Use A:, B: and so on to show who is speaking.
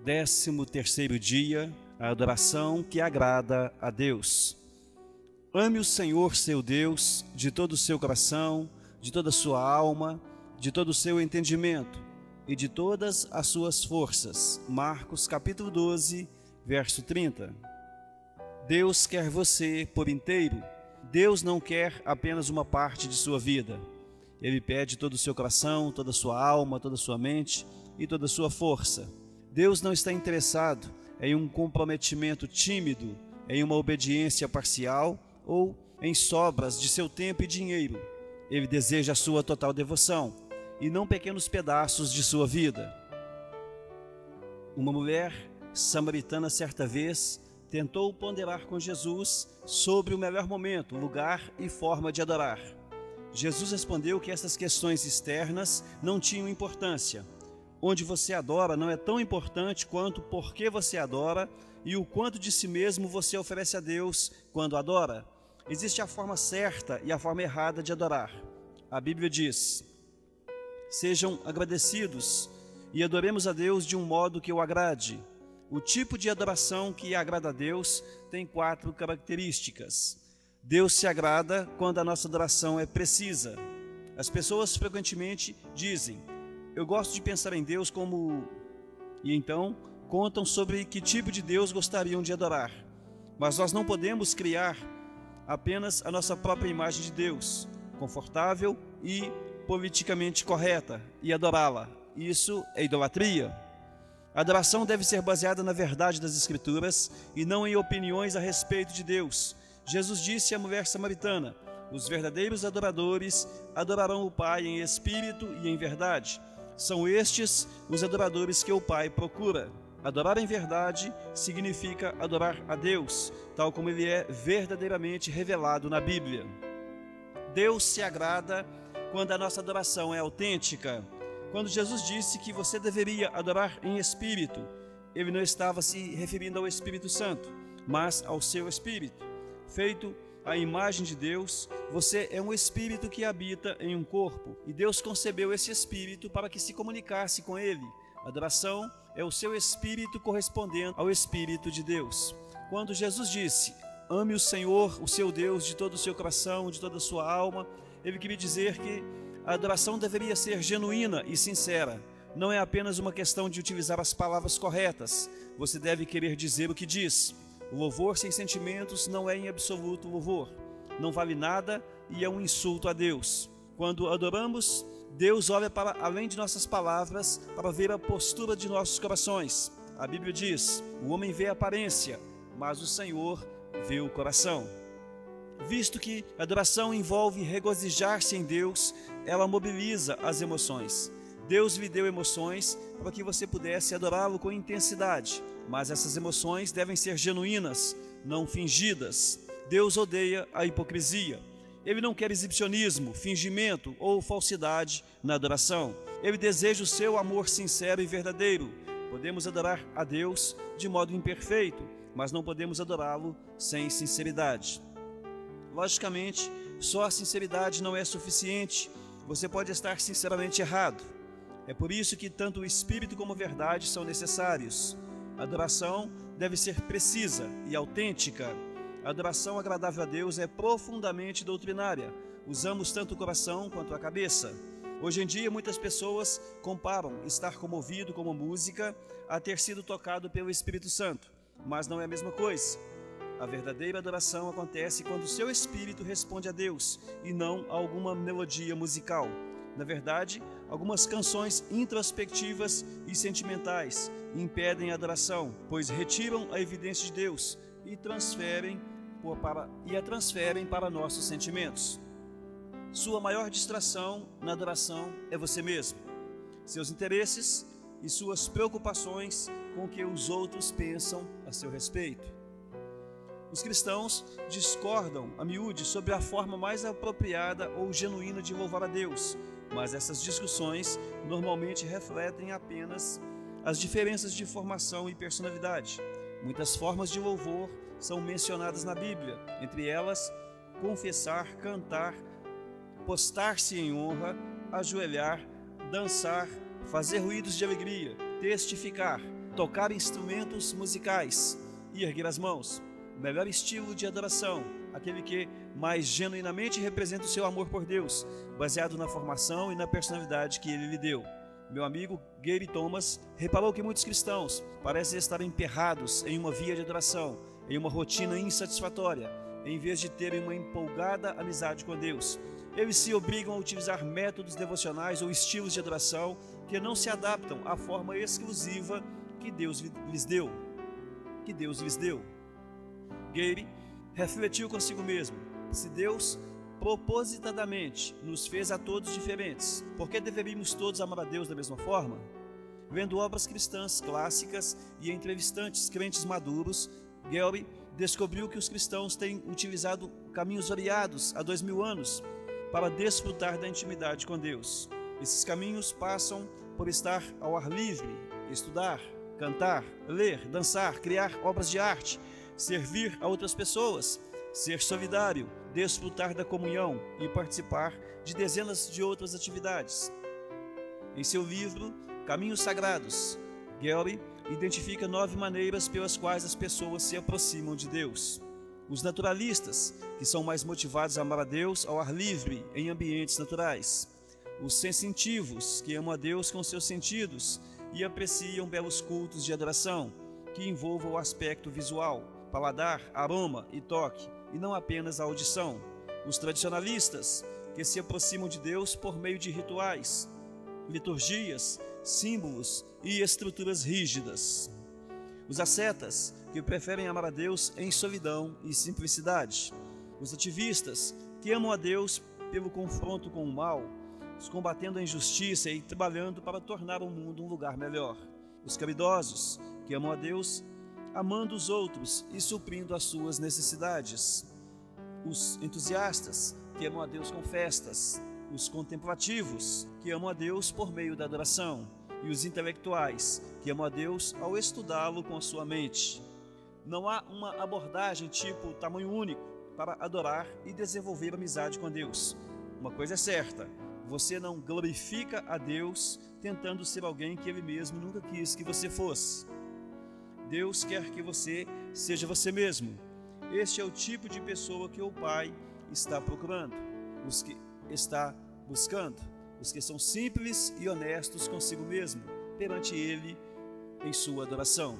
A: 13º dia, a adoração que agrada a Deus. Ame o Senhor seu Deus de todo o seu coração, de toda a sua alma, de todo o seu entendimento e de todas as suas forças. Marcos capítulo 12, verso 30. Deus quer você por inteiro. Deus não quer apenas uma parte de sua vida. Ele pede todo o seu coração, toda a sua alma, toda a sua mente e toda a sua força. Deus não está interessado em um comprometimento tímido, em uma obediência parcial ou em sobras de seu tempo e dinheiro. Ele deseja a sua total devoção e não pequenos pedaços de sua vida. Uma mulher samaritana certa vez tentou ponderar com Jesus sobre o melhor momento, lugar e forma de adorar. Jesus respondeu que essas questões externas não tinham importância. Onde você adora não é tão importante quanto por que você adora e o quanto de si mesmo você oferece a Deus quando adora. Existe a forma certa e a forma errada de adorar. A Bíblia diz: sejam agradecidos e adoremos a Deus de um modo que o agrade. O tipo de adoração que agrada a Deus tem 4 características. Deus se agrada quando a nossa adoração é precisa. As pessoas frequentemente dizem: eu gosto de pensar em Deus como... E então contam sobre que tipo de Deus gostariam de adorar. Mas nós não podemos criar apenas a nossa própria imagem de Deus, confortável e politicamente correta, e adorá-la. Isso é idolatria. A adoração deve ser baseada na verdade das Escrituras e não em opiniões a respeito de Deus. Jesus disse à mulher samaritana: os verdadeiros adoradores adorarão o Pai em espírito e em verdade. São estes os adoradores que o Pai procura. Adorar em verdade significa adorar a Deus, tal como Ele é verdadeiramente revelado na Bíblia. Deus se agrada quando a nossa adoração é autêntica. Quando Jesus disse que você deveria adorar em espírito, Ele não estava se referindo ao Espírito Santo, mas ao seu espírito. Feito à imagem de Deus, você é um espírito que habita em um corpo, e Deus concebeu esse espírito para que se comunicasse com Ele. A adoração é o seu espírito correspondendo ao Espírito de Deus. Quando Jesus disse: ame o Senhor, o seu Deus, de todo o seu coração, de toda a sua alma, Ele queria dizer que a adoração deveria ser genuína e sincera. Não é apenas uma questão de utilizar as palavras corretas. Você deve querer dizer o que diz. O louvor sem sentimentos não é em absoluto louvor. Não vale nada e é um insulto a Deus. Quando adoramos, Deus olha para além de nossas palavras para ver a postura de nossos corações. A Bíblia diz: o homem vê a aparência, mas o Senhor vê o coração. Visto que a adoração envolve regozijar-se em Deus, ela mobiliza as emoções. Deus lhe deu emoções para que você pudesse adorá-lo com intensidade, mas essas emoções devem ser genuínas, não fingidas. Deus odeia a hipocrisia. Ele não quer exibicionismo, fingimento ou falsidade na adoração. Ele deseja o seu amor sincero e verdadeiro. Podemos adorar a Deus de modo imperfeito, mas não podemos adorá-lo sem sinceridade. Logicamente, só a sinceridade não é suficiente. Você pode estar sinceramente errado. É por isso que tanto o Espírito como a verdade são necessários. A adoração deve ser precisa e autêntica. A adoração agradável a Deus é profundamente doutrinária. Usamos tanto o coração quanto a cabeça. Hoje em dia, muitas pessoas comparam estar comovido com a música a ter sido tocado pelo Espírito Santo, mas não é a mesma coisa. A verdadeira adoração acontece quando o seu espírito responde a Deus e não a alguma melodia musical. Na verdade, algumas canções introspectivas e sentimentais impedem a adoração, pois retiram a evidência de Deus e a transferem para nossos sentimentos. Sua maior distração na adoração é você mesmo, seus interesses e suas preocupações com o que os outros pensam a seu respeito. Os cristãos discordam a miúde sobre a forma mais apropriada ou genuína de louvar a Deus, mas essas discussões normalmente refletem apenas as diferenças de formação e personalidade. Muitas formas de louvor são mencionadas na Bíblia, entre elas confessar, cantar, postar-se em honra, ajoelhar, dançar, fazer ruídos de alegria, testificar. tocar instrumentos musicais e erguer as mãos. O melhor estilo de adoração, aquele que mais genuinamente representa o seu amor por Deus, baseado na formação e na personalidade que Ele lhe deu. Meu amigo Gary Thomas reparou que muitos cristãos parecem estar emperrados em uma via de adoração, em uma rotina insatisfatória, em vez de terem uma empolgada amizade com Deus. Eles se obrigam a utilizar métodos devocionais ou estilos de adoração que não se adaptam à forma exclusiva que Deus lhes deu. Gary refletiu consigo mesmo: se Deus propositadamente nos fez a todos diferentes, por que deveríamos todos amar a Deus da mesma forma? Vendo obras cristãs clássicas e entrevistantes crentes maduros, Gary descobriu que os cristãos têm utilizado caminhos variados há 2000 anos para desfrutar da intimidade com Deus. Esses caminhos passam por estar ao ar livre, estudar, cantar, ler, dançar, criar obras de arte, servir a outras pessoas, ser solidário, desfrutar da comunhão e participar de dezenas de outras atividades. Em seu livro Caminhos Sagrados, Gary identifica 9 maneiras pelas quais as pessoas se aproximam de Deus. Os naturalistas, que são mais motivados a amar a Deus ao ar livre, em ambientes naturais. Os sensitivos, que amam a Deus com seus sentidos e apreciam belos cultos de adoração, que envolvam o aspecto visual, paladar, aroma e toque, e não apenas a audição. Os tradicionalistas, que se aproximam de Deus por meio de rituais, liturgias, símbolos e estruturas rígidas. Os ascetas, que preferem amar a Deus em solidão e simplicidade. Os ativistas, que amam a Deus pelo confronto com o mal, combatendo a injustiça e trabalhando para tornar o mundo um lugar melhor. Os caridosos, que amam a Deus amando os outros e suprindo as suas necessidades. Os entusiastas, que amam a Deus com festas. Os contemplativos, que amam a Deus por meio da adoração. E os intelectuais, que amam a Deus ao estudá-lo com a sua mente. Não há uma abordagem tipo tamanho único para adorar e desenvolver amizade com Deus. Uma coisa é certa: você não glorifica a Deus tentando ser alguém que Ele mesmo nunca quis que você fosse. Deus quer que você seja você mesmo. Este é o tipo de pessoa que o Pai está procurando, os que está buscando, os que são simples e honestos consigo mesmo, perante Ele em sua adoração.